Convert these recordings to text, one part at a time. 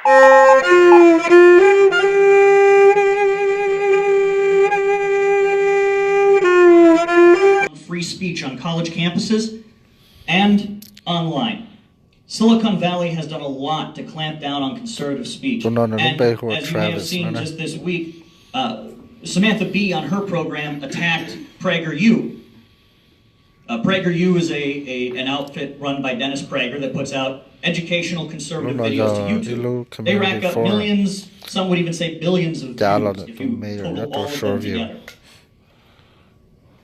Free speech on college campuses and online. Silicon Valley has done a lot to clamp down on conservative speech. And as you may have seen just this week, Samantha Bee on her program attacked PragerU. PragerU is an outfit run by Dennis Prager that puts out educational conservative videos to YouTube. They rack up millions, some would even say billions of views if you total all of them together.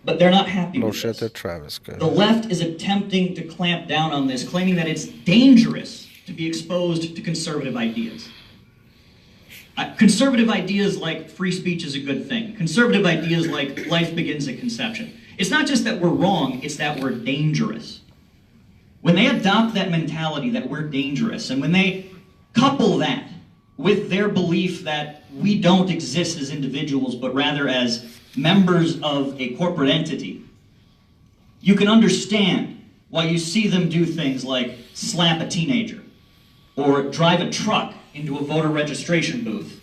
But they're not happy with this. The left is attempting to clamp down on this, claiming that it's dangerous to be exposed to conservative ideas. Conservative ideas like free speech is a good thing. Conservative ideas like life begins at conception. It's not just that we're wrong, it's that we're dangerous. When they adopt that mentality that we're dangerous, and when they couple that with their belief that we don't exist as individuals, but rather as members of a corporate entity, you can understand why you see them do things like slap a teenager, or drive a truck into a voter registration booth,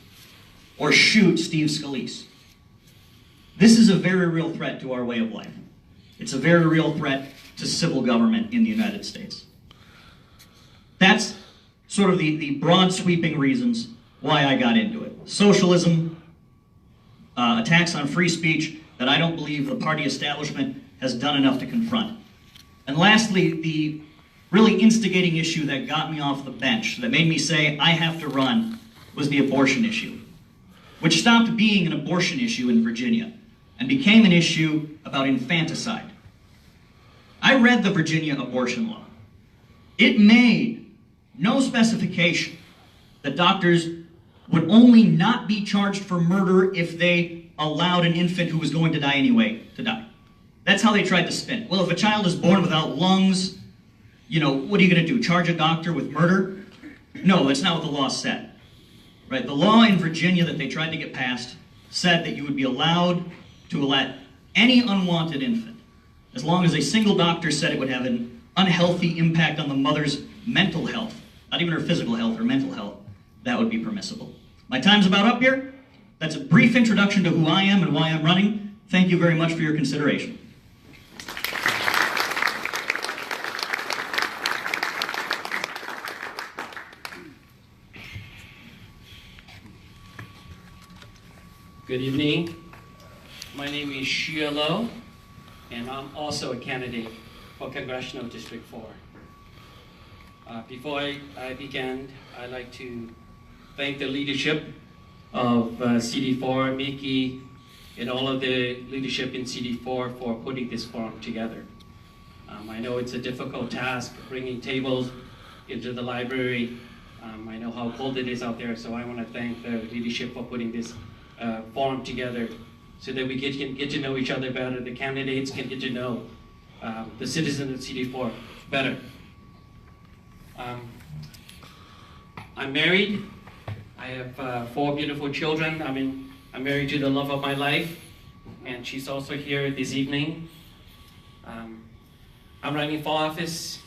or shoot Steve Scalise. This is a very real threat to our way of life. It's a very real threat to civil government in the United States. That's sort of the broad sweeping reasons why I got into it. Socialism, attacks on free speech that I don't believe the party establishment has done enough to confront. And lastly, the really instigating issue that got me off the bench, that made me say I have to run, was the abortion issue, which stopped being an abortion issue in Virginia and became an issue about infanticide. I read the Virginia abortion law. It made no specification that doctors would only not be charged for murder if they allowed an infant who was going to die anyway to die. That's how they tried to spin it. Well, if a child is born without lungs, you know, what are you going to do? Charge a doctor with murder? No, that's not what the law said. Right? The law in Virginia that they tried to get passed said that you would be allowed to let any unwanted infant, as long as a single doctor said it would have an unhealthy impact on the mother's mental health, not even her physical health, her mental health, that would be permissible. My time's about up here. That's a brief introduction to who I am and why I'm running. Thank you very much for your consideration. Good evening. My name is Sheila, and I'm also a candidate for Congressional District 4. Before I begin, I'd like to thank the leadership of CD4, Mickey, and all of the leadership in CD4 for putting this forum together. I know it's a difficult task bringing tables into the library. I know how cold it is out there, so I want to thank the leadership for putting this forum together so that we can get to know each other better. The candidates can get to know the citizens of CD4 better. I'm married. I have 4 beautiful children. I'm married to the love of my life, and she's also here this evening. I'm running for office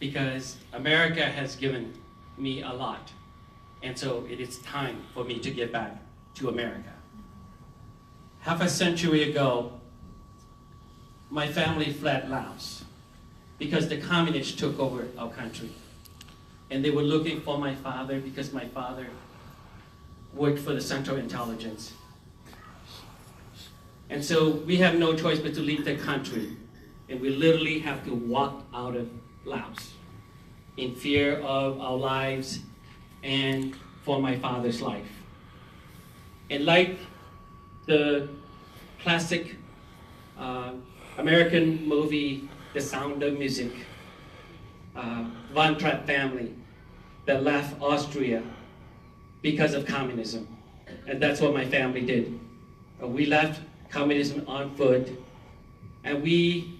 because America has given me a lot, and so it is time for me to give back to America. Half a century ago, my family fled Laos because the communists took over our country. And they were looking for my father because my father worked for the Central Intelligence. And so we have no choice but to leave the country. And we literally have to walk out of Laos in fear of our lives and for my father's life. And like the classic American movie, The Sound of Music, Von Trapp family that left Austria because of communism. And that's what my family did. We left communism on foot, and we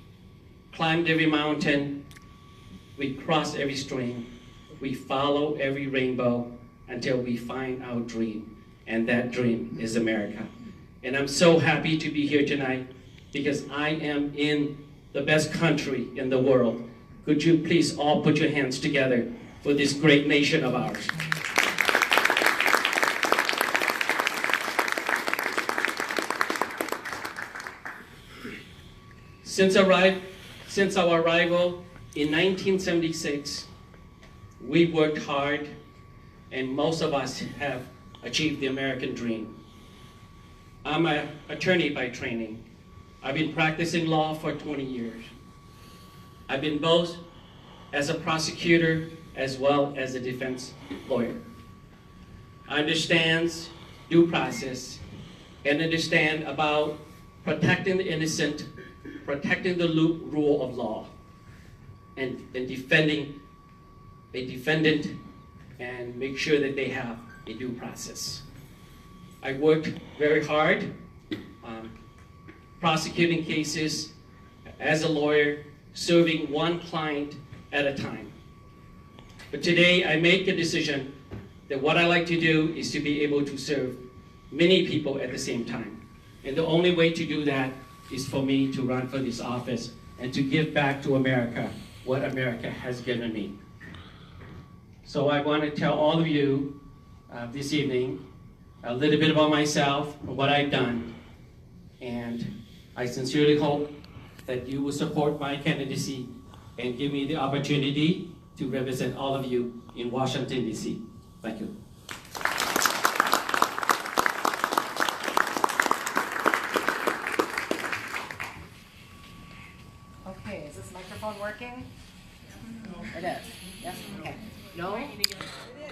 climbed every mountain, we crossed every stream, we follow every rainbow until we find our dream, and that dream is America. And I'm so happy to be here tonight because I am in the best country in the world. Could you please all put your hands together for this great nation of ours? Since our arrival in 1976, we worked hard, and most of us have achieved the American dream. I'm an attorney by training. I've been practicing law for 20 years. I've been both as a prosecutor as well as a defense lawyer. I understand due process and understand about protecting the innocent, protecting the rule of law, and defending a defendant and make sure that they have a due process. I worked very hard prosecuting cases as a lawyer, serving one client at a time. But today I make a decision that what I like to do is to be able to serve many people at the same time. And the only way to do that is for me to run for this office and to give back to America what America has given me. So I want to tell all of you this evening a little bit about myself and what I've done. And I sincerely hope that you will support my candidacy and give me the opportunity to represent all of you in Washington, D.C. Thank you. Okay, is this microphone working? It is. Yes? Okay. No?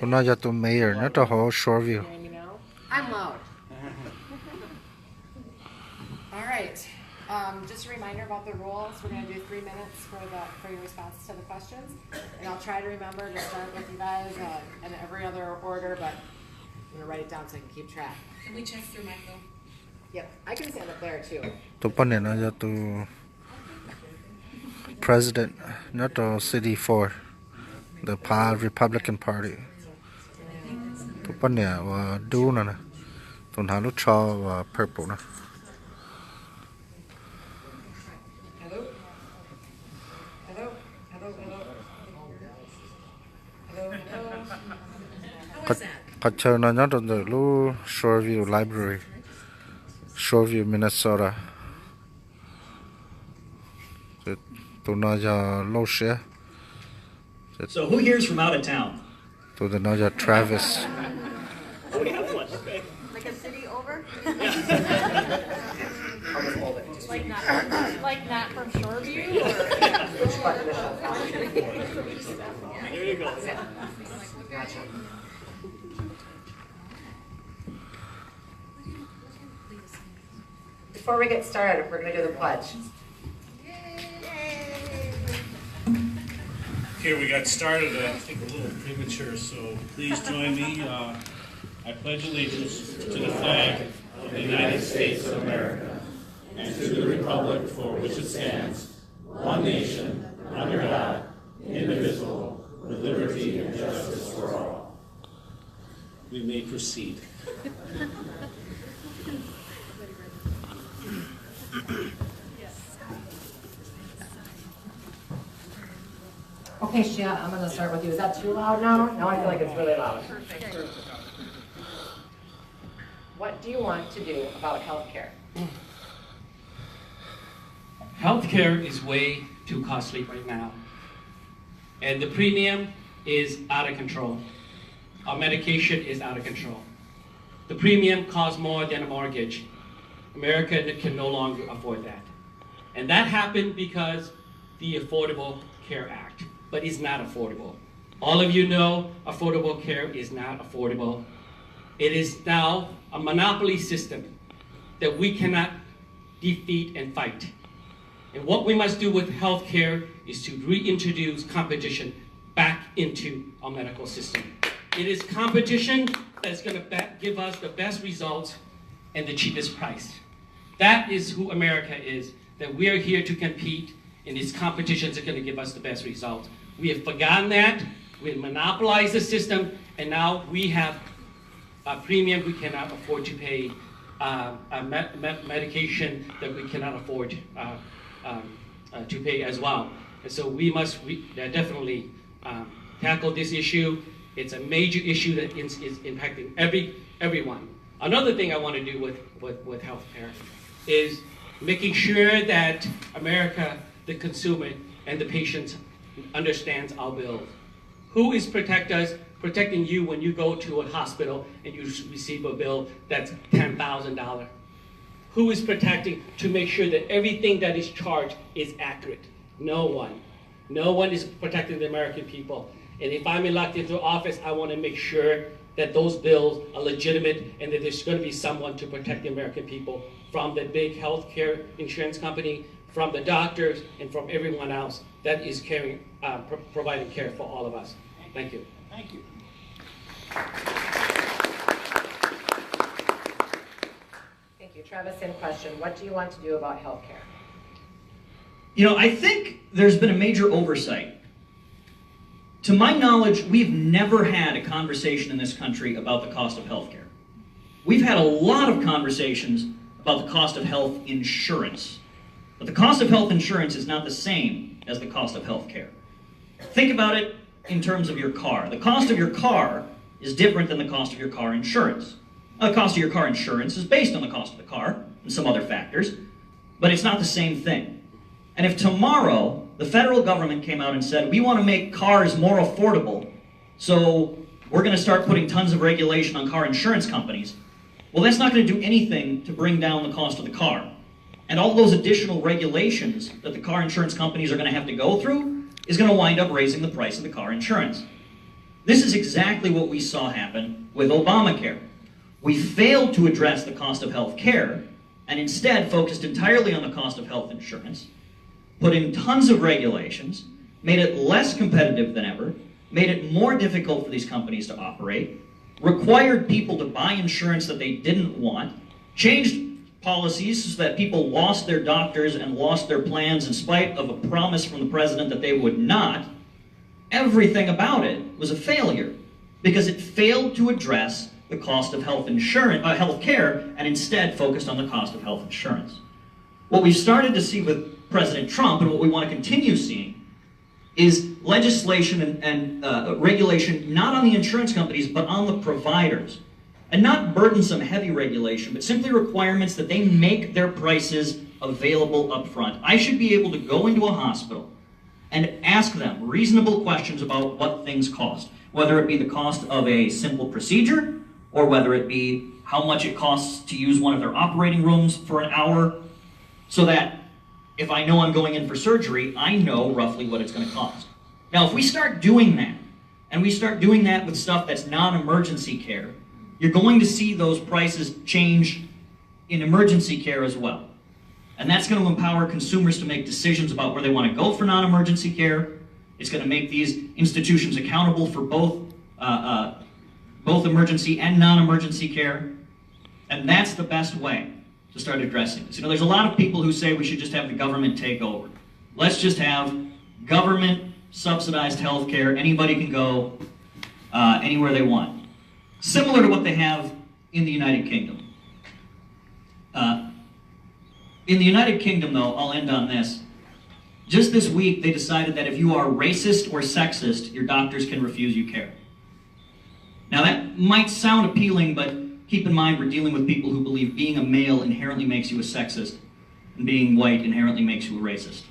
Tôi nói cho tôi mayor nó cho họ short view. Hearing me now? I'm loud. All right. Just a reminder about the rules. We're going to do 3 minutes for your response to the questions, and I'll try to remember to start with you guys in every other order, but I'm going to write it down so I can keep track. Can we check through Michael? Yep, I can stand up there too. Tôi bắt này nó cho tôi president nó cho city for the Republican Party. Tôi bắt này và đu nè, tôi thằng lúc cho và purple nè. Cách chơi nó nhớ được lúc Shoreview Library, Shoreview, Minnesota. Tôi nói cho LAUJ. So who here is from out of town? Tôi nói cho Travis. Like a city over? Like not from Shoreview? There you go. Gotcha. Before we get started, we're going to do the pledge. Okay, we got started, I think a little premature, so please join me. I pledge allegiance to the flag of the United States of America and to the republic for which it stands, one nation, under God, indivisible, with liberty and justice for all. We may proceed. Okay, Sheila, I'm going to start with you. Is that too loud now? No, I feel like it's really loud. Perfect. What do you want to do about healthcare? Healthcare is way too costly right now. And the premium is out of control. Our medication is out of control. The premium costs more than a mortgage. America can no longer afford that. And that happened because the Affordable Care Act, but it's not affordable. All of you know affordable care is not affordable. It is now a monopoly system that we cannot defeat and fight. And what we must do with healthcare is to reintroduce competition back into our medical system. It is competition that's going to give us the best results and the cheapest price. That is who America is, that we are here to compete, and these competitions are going to give us the best results. We have forgotten that. We have monopolized the system, and now we have a premium we cannot afford to pay, medication that we cannot afford to pay as well. And so we must definitely tackle this issue. It's a major issue that is impacting everyone. Another thing I want to do with healthcare is making sure that America, the consumer and the patient, understands our bills. Who is protecting you when you go to a hospital and you receive a bill that's $10,000? Who is protecting to make sure that everything that is charged is accurate? No one. No one is protecting the American people. And if I'm elected into office, I want to make sure that those bills are legitimate and that there's going to be someone to protect the American people from the big healthcare insurance company, from the doctors, and from everyone else that is providing care for all of us. Thank you. Thank you. Thank you. Travis, same question. What do you want to do about healthcare? You know, I think there's been a major oversight. To my knowledge, we've never had a conversation in this country about the cost of healthcare. We've had a lot of conversations about the cost of health insurance. But the cost of health insurance is not the same as the cost of healthcare. Think about it in terms of your car. The cost of your car is different than the cost of your car insurance. Now, the cost of your car insurance is based on the cost of the car and some other factors, but it's not the same thing. And if tomorrow the federal government came out and said, we want to make cars more affordable, so we're going to start putting tons of regulation on car insurance companies, well, that's not going to do anything to bring down the cost of the car. And all those additional regulations that the car insurance companies are going to have to go through is going to wind up raising the price of the car insurance. This is exactly what we saw happen with Obamacare. We failed to address the cost of health care and instead focused entirely on the cost of health insurance, put in tons of regulations, made it less competitive than ever, made it more difficult for these companies to operate, required people to buy insurance that they didn't want, changed policies so that people lost their doctors and lost their plans in spite of a promise from the president that they would not. Everything about it was a failure because it failed to address the cost of health care and instead focused on the cost of health insurance. What we've started to see with President Trump and what we want to continue seeing is legislation and regulation not on the insurance companies but on the providers. And not burdensome heavy regulation, but simply requirements that they make their prices available up front. I should be able to go into a hospital and ask them reasonable questions about what things cost, whether it be the cost of a simple procedure, or whether it be how much it costs to use one of their operating rooms for an hour, so that if I know I'm going in for surgery, I know roughly what it's going to cost. Now, if we start doing that, and we start doing that with stuff that's non-emergency care, you're going to see those prices change in emergency care as well. And that's going to empower consumers to make decisions about where they want to go for non-emergency care. It's going to make these institutions accountable for both emergency and non-emergency care. And that's the best way to start addressing this. You know, there's a lot of people who say we should just have the government take over. Let's just have government subsidized health care. Anybody can go anywhere they want. Similar to what they have in the United Kingdom. In the United Kingdom, though, I'll end on this. Just this week, they decided that if you are racist or sexist, your doctors can refuse you care. Now, that might sound appealing, but keep in mind we're dealing with people who believe being a male inherently makes you a sexist, and being white inherently makes you a racist.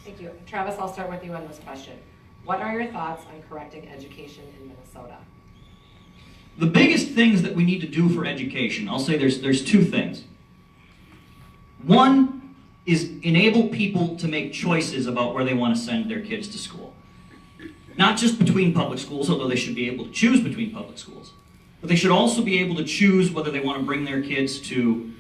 Thank you. Travis, I'll start with you on this question. What are your thoughts on correcting education in Minnesota? The biggest things that we need to do for education, I'll say there's two things. One is enable people to make choices about where they want to send their kids to school. Not just between public schools, although they should be able to choose between public schools, but they should also be able to choose whether they want to bring their kids to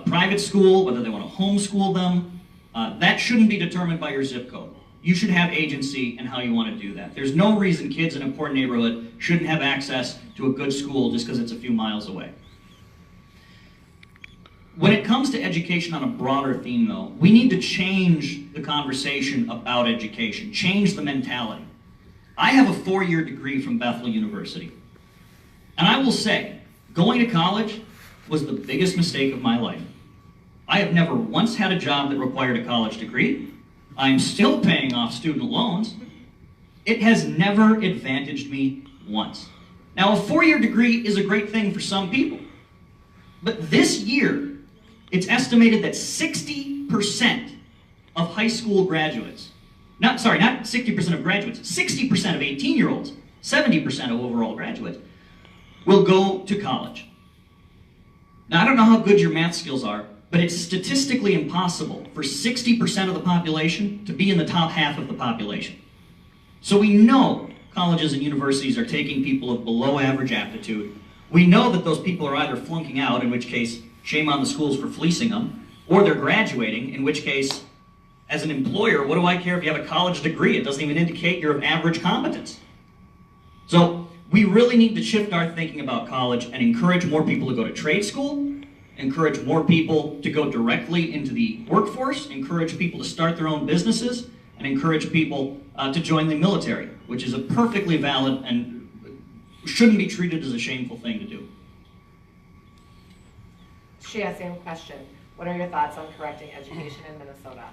private school, whether they want to homeschool them. That shouldn't be determined by your zip code. You should have agency in how you want to do that. There's no reason kids in a poor neighborhood shouldn't have access to a good school just because it's a few miles away. When it comes to education on a broader theme, though, we need to change the conversation about education, change the mentality. I have a 4-year degree from Bethel University. And I will say, going to college was the biggest mistake of my life. I have never once had a job that required a college degree. I'm still paying off student loans. It has never advantaged me once. Now, a 4-year degree is a great thing for some people. But this year, it's estimated that 60% of high school graduates, not 60% of graduates, 60% of 18-year-olds, 70% of overall graduates, will go to college. Now, I don't know how good your math skills are, but it's statistically impossible for 60% of the population to be in the top half of the population. So we know colleges and universities are taking people of below average aptitude. We know that those people are either flunking out, in which case, shame on the schools for fleecing them, or they're graduating, in which case, as an employer, what do I care if you have a college degree? It doesn't even indicate you're of average competence. So we really need to shift our thinking about college and encourage more people to go to trade school, encourage more people to go directly into the workforce, encourage people to start their own businesses, and encourage people to join the military, which is a perfectly valid and shouldn't be treated as a shameful thing to do. Sheila, same question. What are your thoughts on correcting education in Minnesota?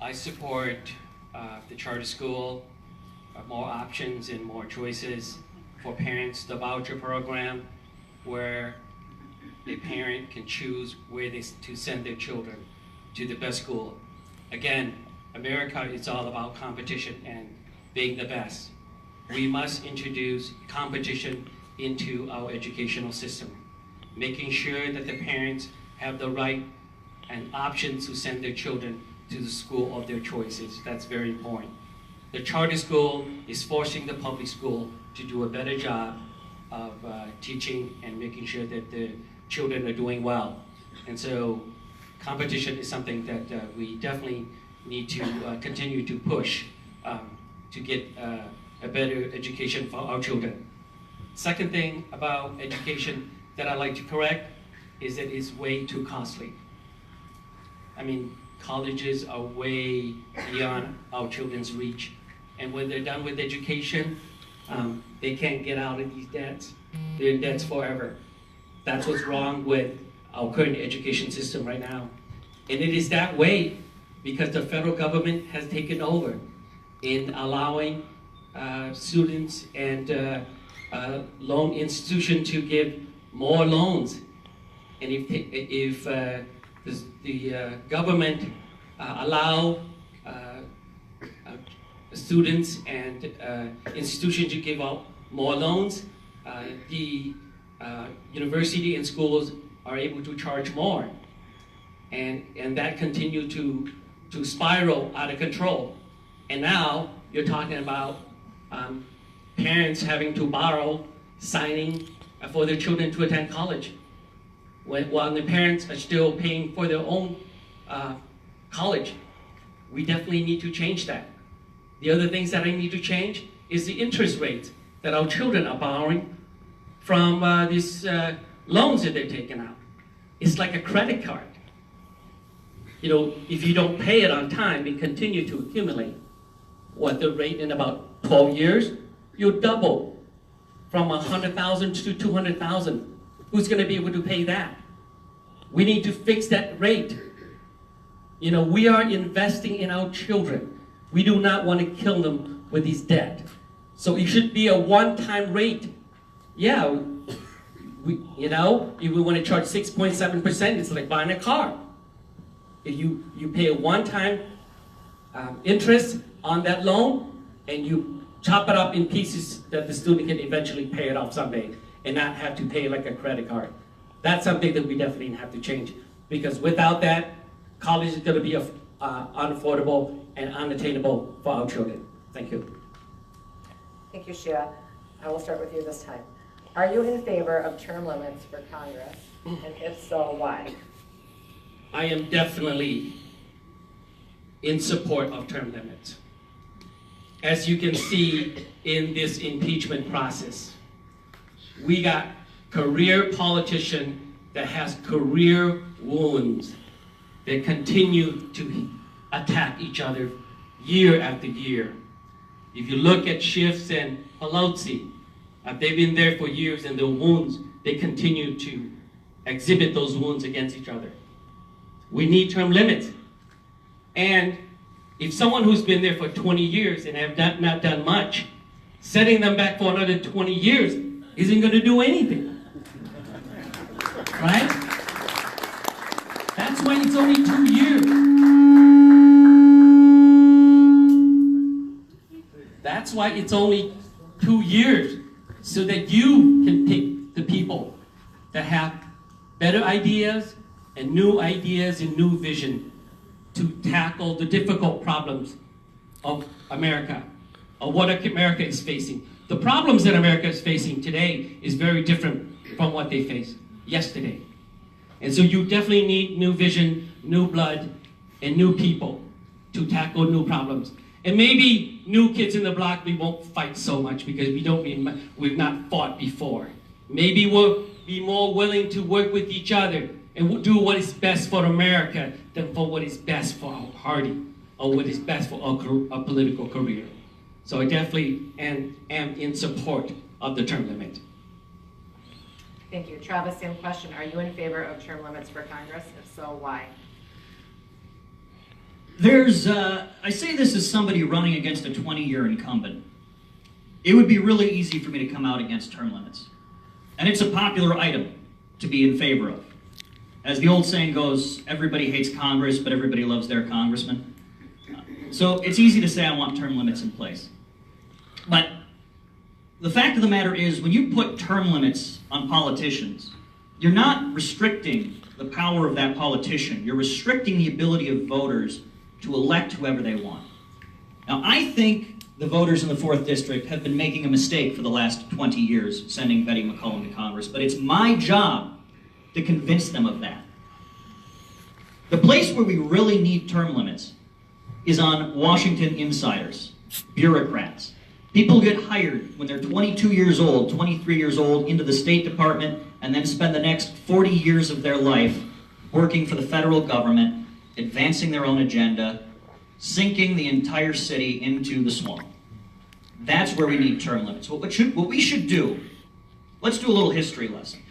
I support the charter school, more options and more choices for parents, the voucher program, where a parent can choose where to send their children to the best school. Again, America is all about competition and being the best. We must introduce competition into our educational system, making sure that the parents have the right and options to send their children to the school of their choices. That's very important. The charter school is forcing the public school to do a better job of teaching and making sure that the children are doing well. And so competition is something that we definitely need to continue to push to get a better education for our children. Second thing about education that I'd like to correct is that it's way too costly. I mean, colleges are way beyond our children's reach. And when they're done with education, they can't get out of these debts. They're in debts forever. That's what's wrong with our current education system right now. And it is that way because the federal government has taken over in allowing students and loan institutions to give more loans. And if the government allow students and institutions to give out more loans, the university and schools are able to charge more. And that continued to spiral out of control. And now you're talking about parents having to borrow, signing for their children to attend college, while the parents are still paying for their own college. We definitely need to change that. The other things that I need to change is the interest rates that our children are borrowing from these loans that they're taking out. It's like a credit card. You know, if you don't pay it on time and continue to accumulate, what the rate in about 12 years, you'll double from 100,000 to 200,000. Who's going to be able to pay that? We need to fix that rate. You know, we are investing in our children. We do not want to kill them with these debt. So it should be a one-time rate. Yeah, if we want to charge 6.7%, it's like buying a car. If you pay a one-time interest on that loan, and you chop it up in pieces that the student can eventually pay it off someday and not have to pay like a credit card. That's something that we definitely have to change, because without that, college is going to be unaffordable and unattainable for our children. Thank you. Thank you, Sheila. I will start with you this time. Are you in favor of term limits for Congress? And if so, why? I am definitely in support of term limits. As you can see in this impeachment process, we got career politician that has career wounds that continue to attack each other year after year. If you look at Schiff and Pelosi, they've been there for years, and the wounds, they continue to exhibit those wounds against each other. We need term limits. And if someone who's been there for 20 years and have not done much, setting them back for another 20 years isn't going to do anything. Right? That's why it's only 2 years. That's why it's only 2 years, so that you can pick the people that have better ideas and new vision to tackle the difficult problems of America, of what America is facing. The problems that America is facing today is very different from what they faced yesterday. And so you definitely need new vision, new blood, and new people to tackle new problems. And maybe new kids in the block, we won't fight so much because we've not fought before. Maybe we'll be more willing to work with each other and do what is best for America than for what is best for our party or what is best for a political career. So I definitely am in support of the term limit. Thank you. Travis, same question. Are you in favor of term limits for Congress? If so, why? I say this as somebody running against a 20-year incumbent. It would be really easy for me to come out against term limits. And it's a popular item to be in favor of. As the old saying goes, everybody hates Congress, but everybody loves their congressman. So it's easy to say I want term limits in place. But the fact of the matter is, when you put term limits on politicians, you're not restricting the power of that politician. You're restricting the ability of voters to elect whoever they want. Now, I think the voters in the 4th District have been making a mistake for the last 20 years, sending Betty McCollum to Congress, but it's my job to convince them of that. The place where we really need term limits is on Washington insiders, bureaucrats. People get hired when they're 22 years old, 23 years old, into the State Department, and then spend the next 40 years of their life working for the federal government, advancing their own agenda, sinking the entire city into the swamp. That's where we need term limits. What we should do, let's do a little history lesson.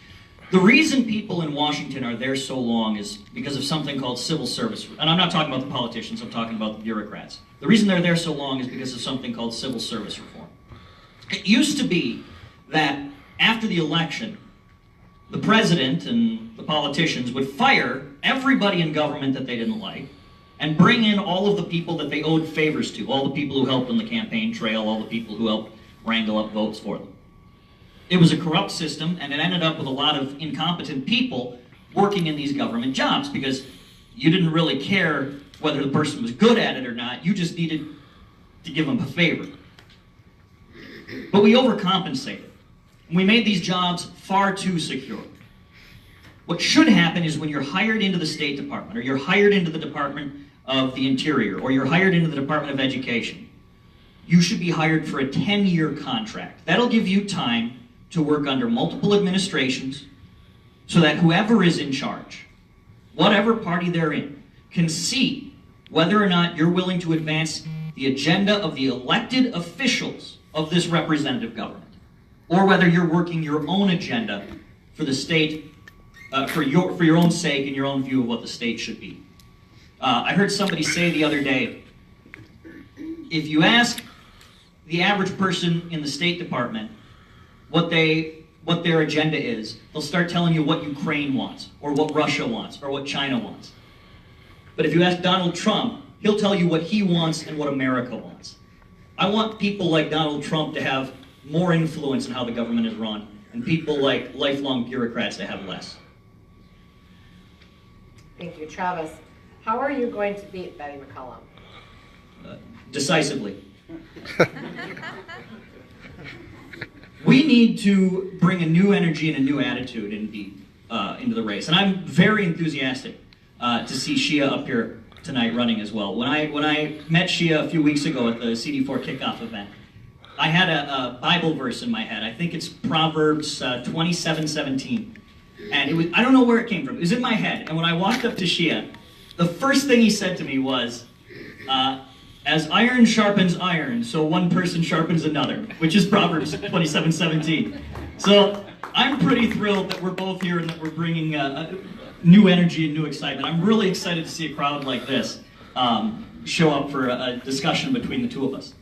The reason people in Washington are there so long is because of something called civil service. And I'm not talking about the politicians, I'm talking about the bureaucrats. The reason they're there so long is because of something called civil service reform. It used to be that after the election, the president and the politicians would fire everybody in government that they didn't like and bring in all of the people that they owed favors to, all the people who helped on the campaign trail, all the people who helped wrangle up votes for them. It was a corrupt system, and it ended up with a lot of incompetent people working in these government jobs because you didn't really care whether the person was good at it or not. You just needed to give them a favor. But we overcompensated. We made these jobs far too secure. What should happen is when you're hired into the State Department, or you're hired into the Department of the Interior, or you're hired into the Department of Education, you should be hired for a 10-year contract. That'll give you time to work under multiple administrations so that whoever is in charge, whatever party they're in, can see whether or not you're willing to advance the agenda of the elected officials of this representative government, or whether you're working your own agenda for the state, for your own sake and your own view of what the state should be. I heard somebody say the other day, if you ask the average person in the State Department what their agenda is, they'll start telling you what Ukraine wants, or what Russia wants, or what China wants. But if you ask Donald Trump, he'll tell you what he wants and what America wants. I want people like Donald Trump to have more influence in how the government is run, and people like lifelong bureaucrats to have less. Thank you. Travis, how are you going to beat Betty McCollum? Decisively. We need to bring a new energy and a new attitude into the race. And I'm very enthusiastic to see Sheila up here tonight running as well. When I met Sheila a few weeks ago at the CD4 kickoff event, I had a Bible verse in my head. I think it's Proverbs 27:17. And I don't know where it came from. It was in my head. And when I walked up to Sheila, the first thing he said to me was, as iron sharpens iron, so one person sharpens another, which is Proverbs 27:17. So I'm pretty thrilled that we're both here and that we're bringing new energy and new excitement. I'm really excited to see a crowd like this show up for a discussion between the two of us.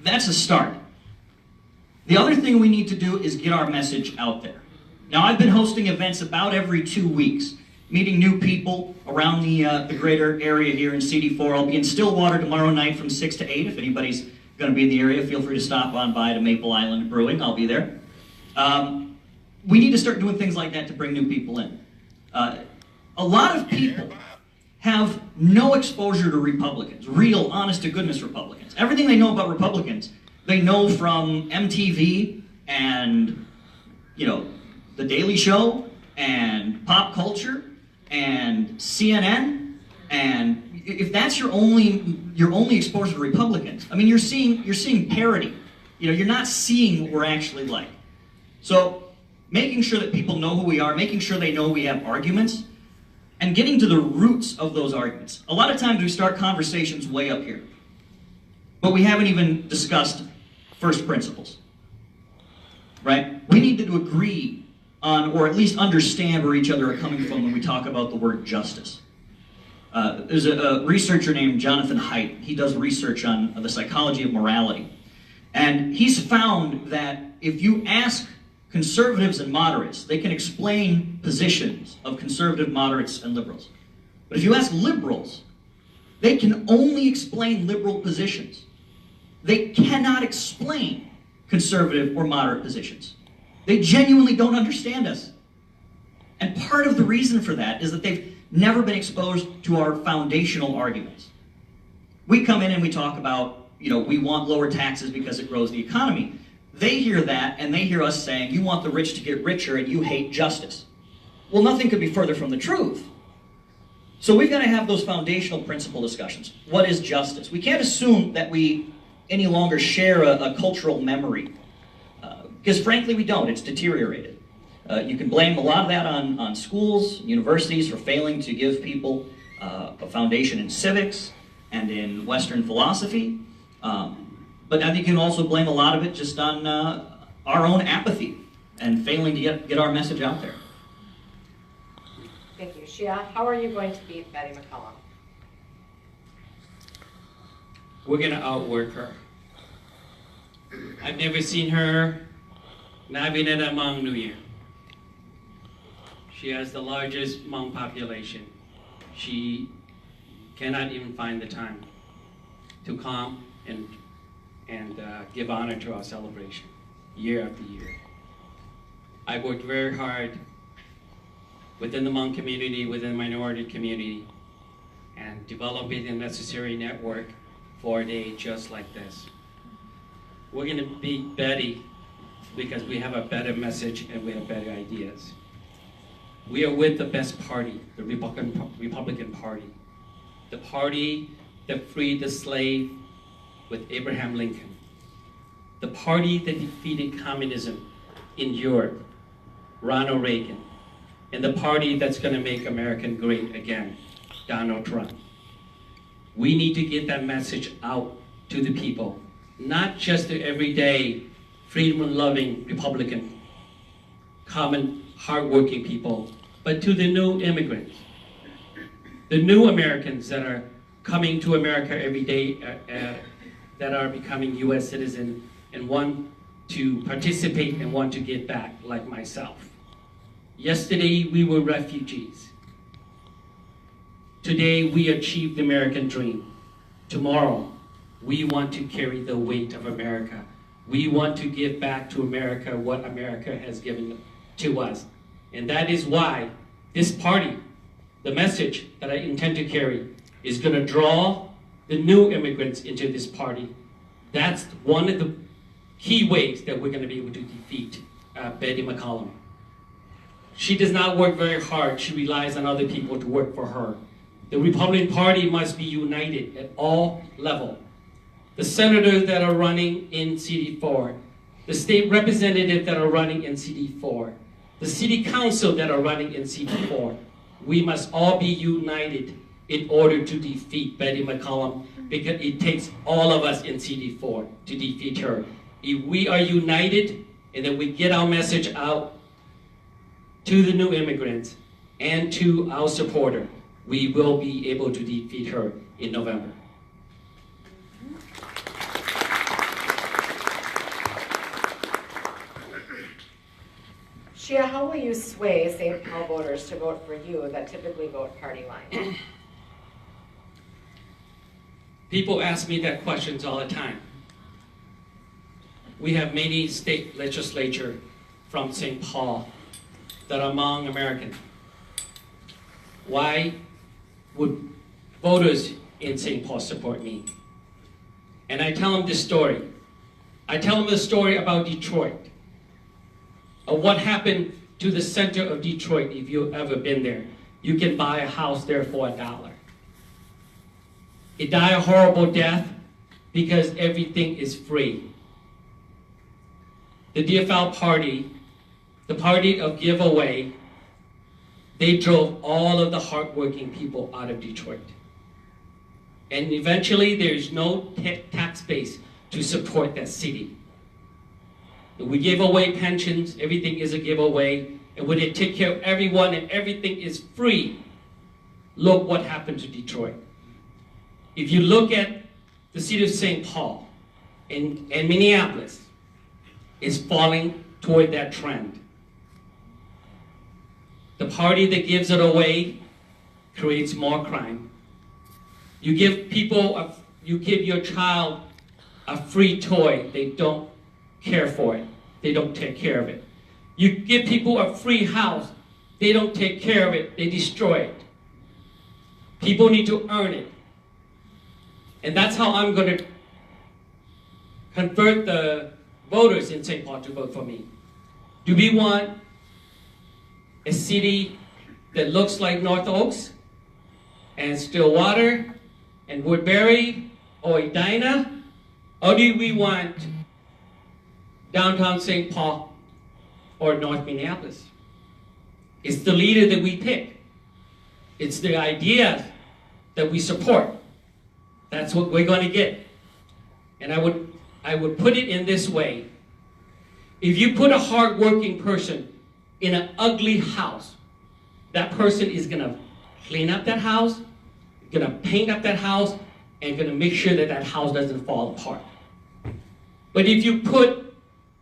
That's a start. The other thing we need to do is get our message out there. Now, I've been hosting events about every 2 weeks, meeting new people around the greater area here in CD4. I'll be in Stillwater tomorrow night from 6 to 8. If anybody's going to be in the area, feel free to stop on by to Maple Island Brewing. I'll be there. We need to start doing things like that to bring new people in. A lot of people have no exposure to Republicans, real, honest-to-goodness Republicans. Everything they know about Republicans, they know from MTV and, you know, The Daily Show and pop culture and CNN. And if that's your only exposure to Republicans, I mean, you're seeing parody. You know, you're not seeing what we're actually like. So making sure that people know who we are, making sure they know we have arguments, and getting to the roots of those arguments. A lot of times we start conversations way up here, but we haven't even discussed first principles, right? We need to agree on, or at least understand where each other are coming from when we talk about the word justice. There's a researcher named Jonathan Haidt. He does research on the psychology of morality. And he's found that if you ask conservatives and moderates, they can explain positions of conservative, moderates, and liberals. But if you ask liberals, they can only explain liberal positions. They cannot explain conservative or moderate positions. They genuinely don't understand us. And part of the reason for that is that they've never been exposed to our foundational arguments. We come in and we talk about, you know, we want lower taxes because it grows the economy. They hear that, and they hear us saying, you want the rich to get richer and you hate justice. Well, nothing could be further from the truth. So we've got to have those foundational principle discussions. What is justice? We can't assume that we any longer share a cultural memory, because frankly we don't. It's deteriorated. You can blame a lot of that on schools, universities for failing to give people a foundation in civics and in Western philosophy. But I think you can also blame a lot of it just on our own apathy and failing to get our message out there. Thank you. Sheila, how are you going to beat Betty McCollum? We're going to outwork her. I've never seen her not been at a Hmong New Year. She has the largest Hmong population. She cannot even find the time to come and give honor to our celebration year after year. I worked very hard within the Hmong community, within the minority community, and developing the necessary network for a day just like this. We're going to beat Betty because we have a better message and we have better ideas. We are with the best party, the Republican Party, the party that freed the slave with Abraham Lincoln, the party that defeated communism in Europe, Ronald Reagan, and the party that's going to make America great again, Donald Trump. We need to get that message out to the people, not just the everyday freedom-loving Republican, common, hardworking people, but to the new immigrants, the new Americans that are coming to America every day, that are becoming U.S. citizens and want to participate and want to give back, like myself. Yesterday, we were refugees. Today, we achieved the American dream. Tomorrow, we want to carry the weight of America. We want to give back to America what America has given to us. And that is why this party, the message that I intend to carry, is going to draw the new immigrants into this party. That's one of the key ways that we're going to be able to defeat Betty McCollum. She does not work very hard. She relies on other people to work for her. The Republican Party must be united at all levels. The senators that are running in CD4, the state representatives that are running in CD4, the city council that are running in CD4, we must all be united in order to defeat Betty McCollum, because it takes all of us in CD4 to defeat her. If we are united and then we get our message out to the new immigrants and to our supporter, we will be able to defeat her in November. Sheila, how will you sway St. Paul voters to vote for you that typically vote party line? People ask me that questions all the time. We have many state legislature from St. Paul that are Hmong American. Why would voters in St. Paul support me? And I tell them this story. I tell them the story about Detroit, of what happened to the center of Detroit if you've ever been there. You can buy a house there for $1. It died a horrible death because everything is free. The DFL party, the party of giveaway, they drove all of the hardworking people out of Detroit. And eventually there's no tax base to support that city. We give away pensions, everything is a giveaway, and when they take care of everyone and everything is free, look what happened to Detroit. If you look at the city of St. Paul and Minneapolis, is falling toward that trend. The party that gives it away creates more crime. You give people, you give your child a free toy, they don't care for it. They don't take care of it. You give people a free house, they don't take care of it, they destroy it. People need to earn it. And that's how I'm going to convert the voters in St. Paul to vote for me. Do we want a city that looks like North Oaks and Stillwater and Woodbury or Edina? Or do we want downtown St. Paul or North Minneapolis? It's the leader that we pick. It's the idea that we support. That's what we're going to get. And I would put it in this way. If you put a hard-working person in an ugly house, that person is going to clean up that house, going to paint up that house, and going to make sure that that house doesn't fall apart. But if you put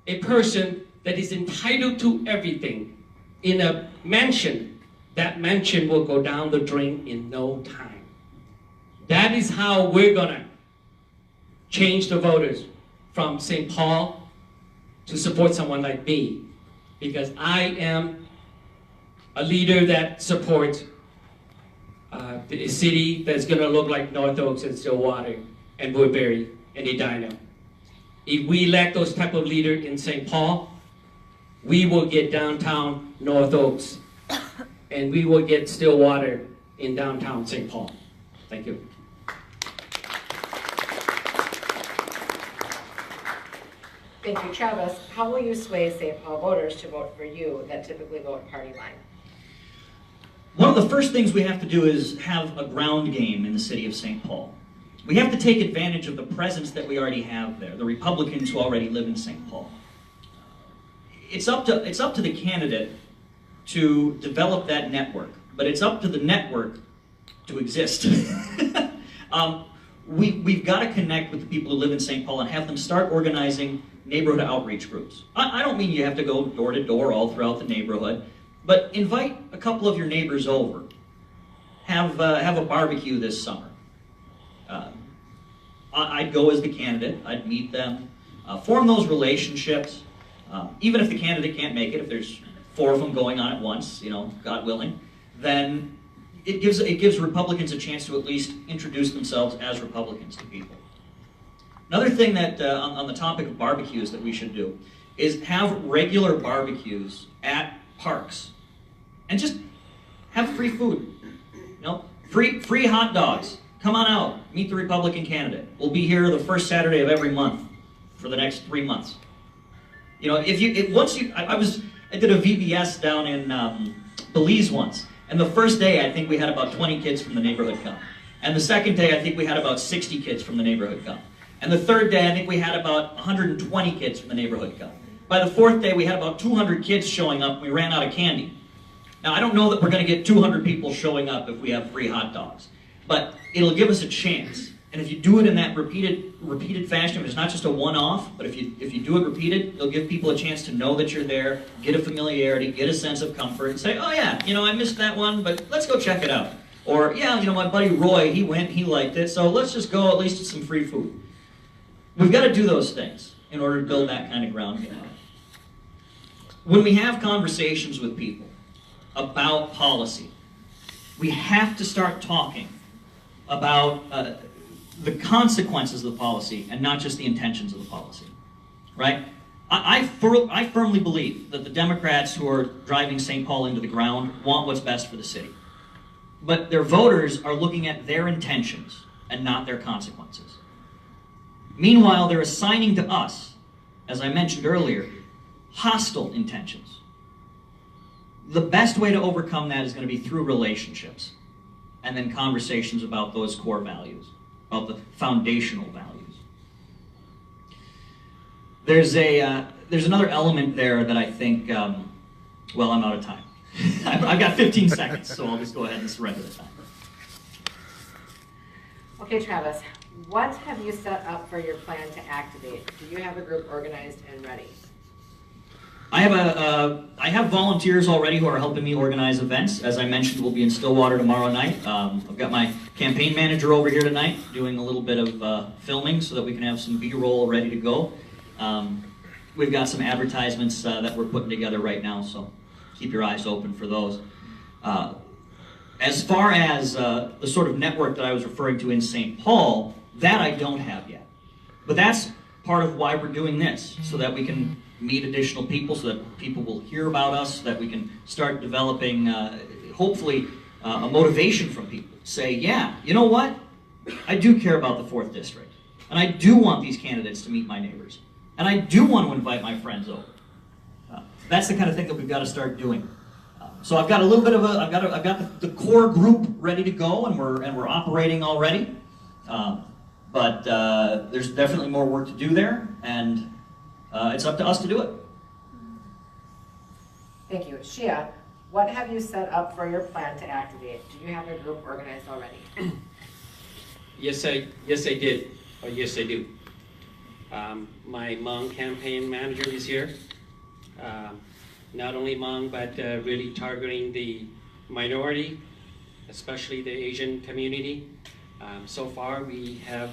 a person that is entitled to everything in a mansion, that mansion will go down the drain in no time. That is how we're going to change the voters from St. Paul to support someone like me, because I am a leader that supports a city that's going to look like North Oaks and Stillwater and Woodbury and Edina. If we elect those type of leaders in St. Paul, we will get downtown North Oaks and we will get Stillwater in downtown St. Paul. Thank you. Thank you, Travis. How will you sway St. Paul voters to vote for you that typically vote party line? One of the first things we have to do is have a ground game in the city of St. Paul. We have to take advantage of the presence that we already have there, the Republicans who already live in St. Paul. It's up to the candidate to develop that network, but it's up to the network to exist. We've got to connect with the people who live in St. Paul and have them start organizing neighborhood outreach groups. I don't mean you have to go door to door all throughout the neighborhood, but invite a couple of your neighbors over. Have a barbecue this summer. I'd go as the candidate. I'd meet them, form those relationships. Even if the candidate can't make it, if there's 4 of them going on at once, you know, God willing, then it gives Republicans a chance to at least introduce themselves as Republicans to people. Another thing that, on the topic of barbecues that we should do, is have regular barbecues at parks. And just have free food. You know, free hot dogs. Come on out, meet the Republican candidate. We'll be here the first Saturday of every month for the next 3 months. You know, I did a VBS down in Belize once, and the first day I think we had about 20 kids from the neighborhood come. And the second day I think we had about 60 kids from the neighborhood come. And the third day I think we had about 120 kids from the neighborhood come. By the fourth day we had about 200 kids showing up, and we ran out of candy. Now I don't know that we're going to get 200 people showing up if we have free hot dogs, but it'll give us a chance And if you do it in that repeated fashion, if it's not just a one-off, but if you do it repeated, you'll give people a chance to know that you're there, get a familiarity, get a sense of comfort, and say, oh yeah, I missed that one, but let's go check it out. Or, yeah, my buddy Roy, he went, he liked it, so let's just go at least to some free food. We've got to do those things in order to build that kind of ground game. When we have conversations with people about policy, we have to start talking about the consequences of the policy and not just the intentions of the policy, right? I firmly believe that the Democrats who are driving St. Paul into the ground want what's best for the city. But their voters are looking at their intentions and not their consequences. Meanwhile, they're assigning to us, as I mentioned earlier, hostile intentions. The best way to overcome that is going to be through relationships and then conversations about those core values, about the foundational values. There's another element there that I think, well, I'm out of time. I've got 15 seconds, so I'll just go ahead and surrender the time. Okay, Travis, what have you set up for your plan to activate? Do you have a group organized and ready? I have volunteers already who are helping me organize events. As I mentioned, we'll be in Stillwater tomorrow night. I've got my campaign manager over here tonight doing a little bit of filming so that we can have some B-roll ready to go. We've got some advertisements that we're putting together right now, so keep your eyes open for those. As far as the sort of network that I was referring to in St. Paul, that I don't have yet. But that's part of why we're doing this, so that we can meet additional people, so that people will hear about us, so that we can start developing, hopefully, a motivation from people. Say, yeah, you know what? I do care about the 4th District. And I do want these candidates to meet my neighbors. And I do want to invite my friends over. That's the kind of thing that we've got to start doing. So I've got a little bit of I've got the core group ready to go, and we're operating already. But there's definitely more work to do there, and it's up to us to do it. Thank you. Sheila, what have you set up for your plan to activate? Do you have a group organized already? Yes, I did. Or yes, I do. My Hmong campaign manager is here. Not only Hmong, but really targeting the minority, especially the Asian community. So far, we have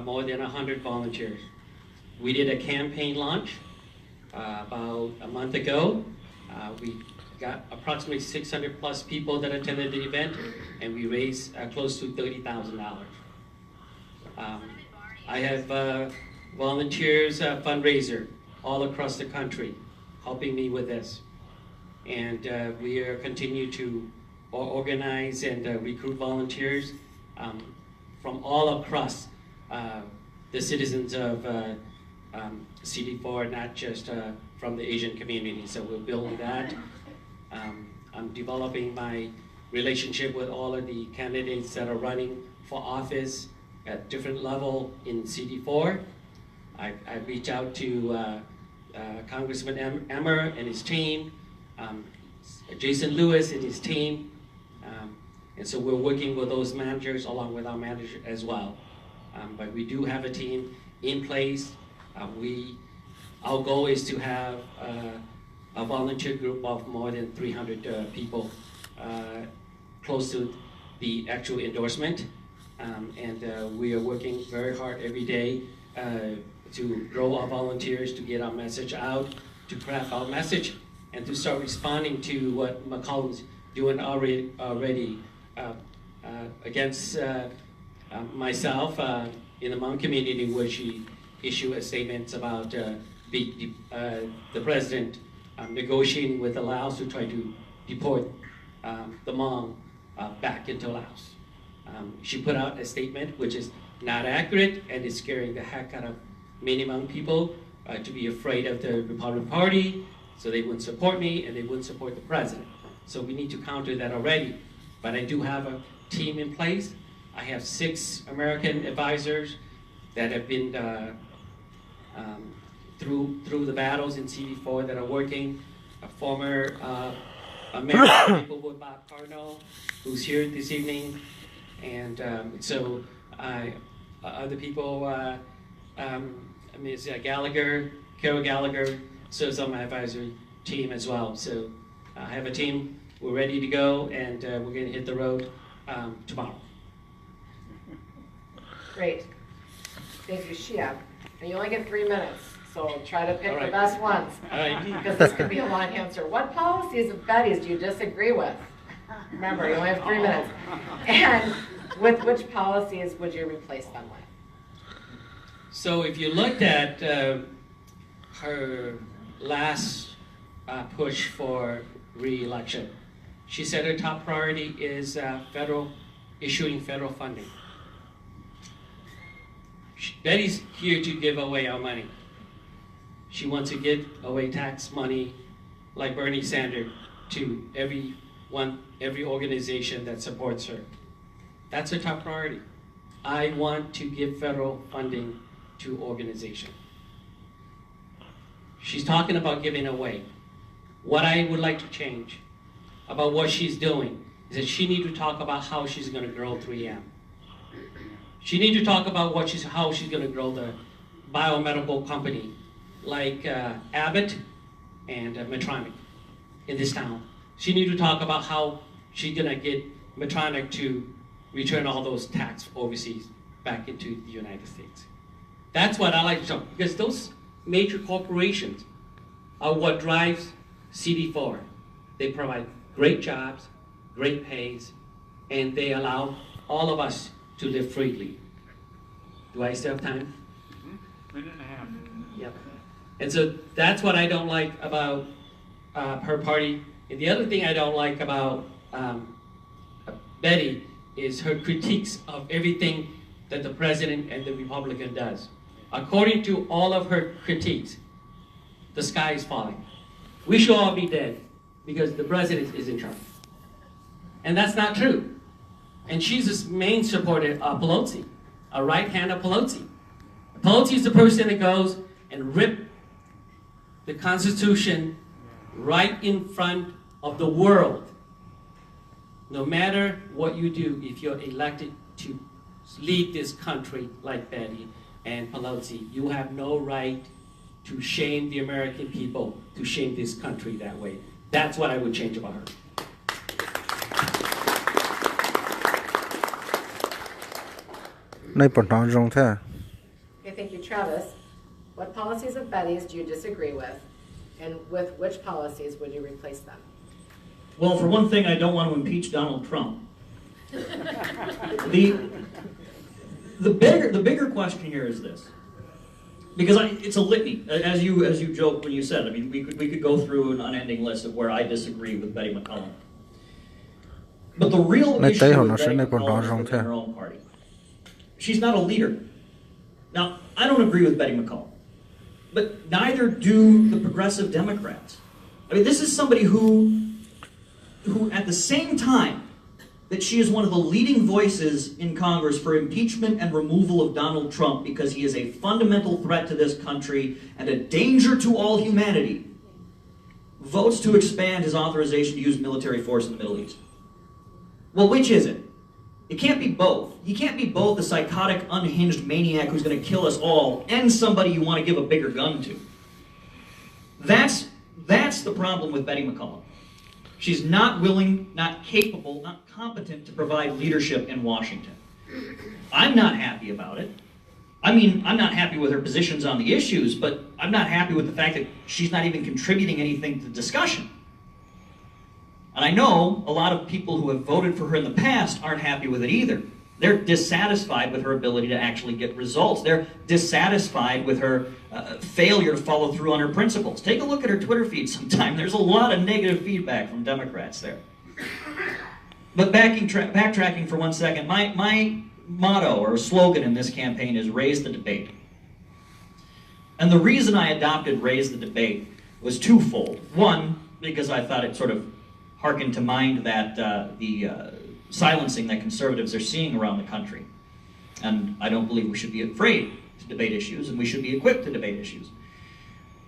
more than 100 volunteers. We did a campaign launch about a month ago. We got approximately 600 plus people that attended the event, and we raised close to $30,000. I have volunteers, fundraiser all across the country helping me with this. And we are continue to organize and recruit volunteers from all across the citizens of CD4, not just from the Asian community. So we're building that. I'm developing my relationship with all of the candidates that are running for office at different level in CD4. I reach out to Congressman Emmer and his team, Jason Lewis and his team, and so we're working with those managers along with our manager as well. But we do have a team in place. Our goal is to have a volunteer group of more than 300 people close to the actual endorsement. And we are working very hard every day to grow our volunteers, to get our message out, to craft our message, and to start responding to what McCollum's doing already against myself in the Hmong community, where she issued a statement about the president negotiating with the Laos to try to deport the Hmong back into Laos. She put out a statement which is not accurate and is scaring the heck out of many Hmong people to be afraid of the Republican Party, so they wouldn't support me and they wouldn't support the president. So we need to counter that already. But I do have a team in place. I have 6 American advisors that have been through the battles in CD4 that are working. A former American Maplewood Bob Cardinal, who's here this evening. And so other people, Ms. Gallagher, Carol Gallagher, serves on my advisory team as well. So I have a team, we're ready to go, and we're going to hit the road tomorrow. Great. Thank you, Sheila. And you only get 3 minutes, so try to pick All the right. best ones. All right. Because this could be a long answer. What policies of Betty's do you disagree with? Remember, you only have 3 minutes. And with which policies would you replace them with? So if you looked at her last push for re-election, she said her top priority is issuing federal funding. Betty's here to give away our money. She wants to give away tax money like Bernie Sanders to every organization that supports her. That's her top priority. I want to give federal funding to organization. She's talking about giving away. What I would like to change about what she's doing is that she needs to talk about how she's going to grow 3M. She needs to talk about how she's going to grow the biomedical company like Abbott and Medtronic in this town. She needs to talk about how she's going to get Medtronic to return all those tax overseas back into the United States. That's what I like to talk, because those major corporations are what drives CD4. They provide great jobs, great pays, and they allow all of us to live freely. Do I still have time? Minute and a half. Yep. And so that's what I don't like about her party. And the other thing I don't like about Betty is her critiques of everything that the president and the Republican does. According to all of her critiques, the sky is falling. We should all be dead because the president is in charge. And that's not true. And she's the main supporter of Pelosi, a right hand of Pelosi. Pelosi is the person that goes and rips the Constitution right in front of the world. No matter what you do, if you're elected to lead this country like Betty and Pelosi, you have no right to shame the American people, to shame this country that way. That's what I would change about her. Nay bổn nói rong thế. Okay, thank you, Travis. What policies of Betty's do you disagree with? And with which policies would you replace them? Well, for one thing, I don't want to impeach Donald Trump. The bigger question here is this, because it's a litany, as you joked when you said. I mean, we could go through an unending list of where I disagree with Betty McCollum. But the real Nay issue tế with nó sẽ Betty nay bổn nói McCollum is rong within thế. her own party. She's not a leader. Now, I don't agree with Betty McCollum, but neither do the progressive Democrats. I mean, this is somebody who at the same time that she is one of the leading voices in Congress for impeachment and removal of Donald Trump because he is a fundamental threat to this country and a danger to all humanity, votes to expand his authorization to use military force in the Middle East. Well, which is it? It can't be both. He can't be both a psychotic, unhinged maniac who's going to kill us all and somebody you want to give a bigger gun to. That's the problem with Betty McCollum. She's not willing, not capable, not competent to provide leadership in Washington. I'm not happy about it. I mean, I'm not happy with her positions on the issues, but I'm not happy with the fact that she's not even contributing anything to the discussion. And I know a lot of people who have voted for her in the past aren't happy with it either. They're dissatisfied with her ability to actually get results. They're dissatisfied with her failure to follow through on her principles. Take a look at her Twitter feed sometime. There's a lot of negative feedback from Democrats there. But backtracking for 1 second, my motto or slogan in this campaign is raise the debate. And the reason I adopted raise the debate was twofold. One, because I thought it sort of harkened to mind that the silencing that conservatives are seeing around the country. And I don't believe we should be afraid to debate issues, and we should be equipped to debate issues.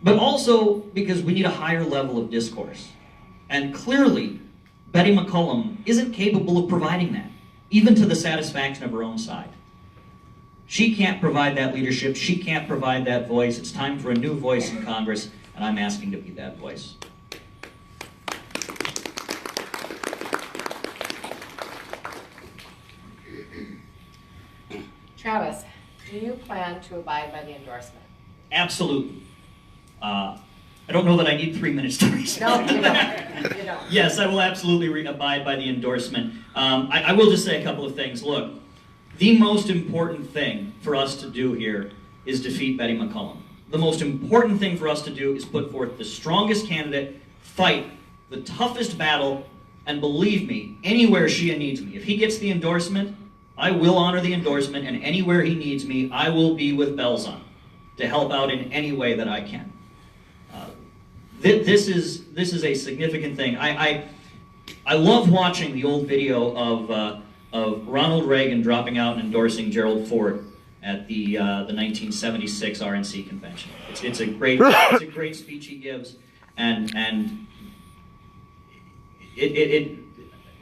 But also because we need a higher level of discourse. And clearly, Betty McCollum isn't capable of providing that, even to the satisfaction of her own side. She can't provide that leadership. She can't provide that voice. It's time for a new voice in Congress, and I'm asking to be that voice. Travis, do you plan to abide by the endorsement? Absolutely. I don't know that I need 3 minutes to respond. No, you don't. You don't. Yes, I will absolutely abide by the endorsement. I will just say a couple of things. Look, the most important thing for us to do here is defeat Betty McCollum. The most important thing for us to do is put forth the strongest candidate, fight the toughest battle, and believe me, anywhere Sheila needs me. If he gets the endorsement, I will honor the endorsement, and anywhere he needs me, I will be with bells on to help out in any way that I can. This is a significant thing. I love watching the old video of Ronald Reagan dropping out and endorsing Gerald Ford at the 1976 RNC convention. It's a great speech he gives, and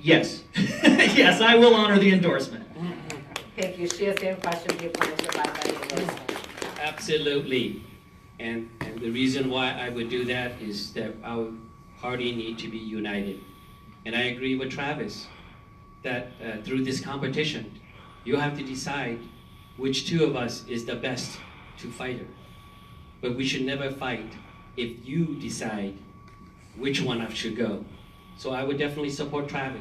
yes yes, I will honor the endorsement. Thank you. Sheila, same question. Do you plan to abide by the endorsement? Absolutely. And the reason why I would do that is that our party need to be united. And I agree with Travis that through this competition, you have to decide which two of us is the best to fight her. But we should never fight if you decide which one I should go. So I would definitely support Travis.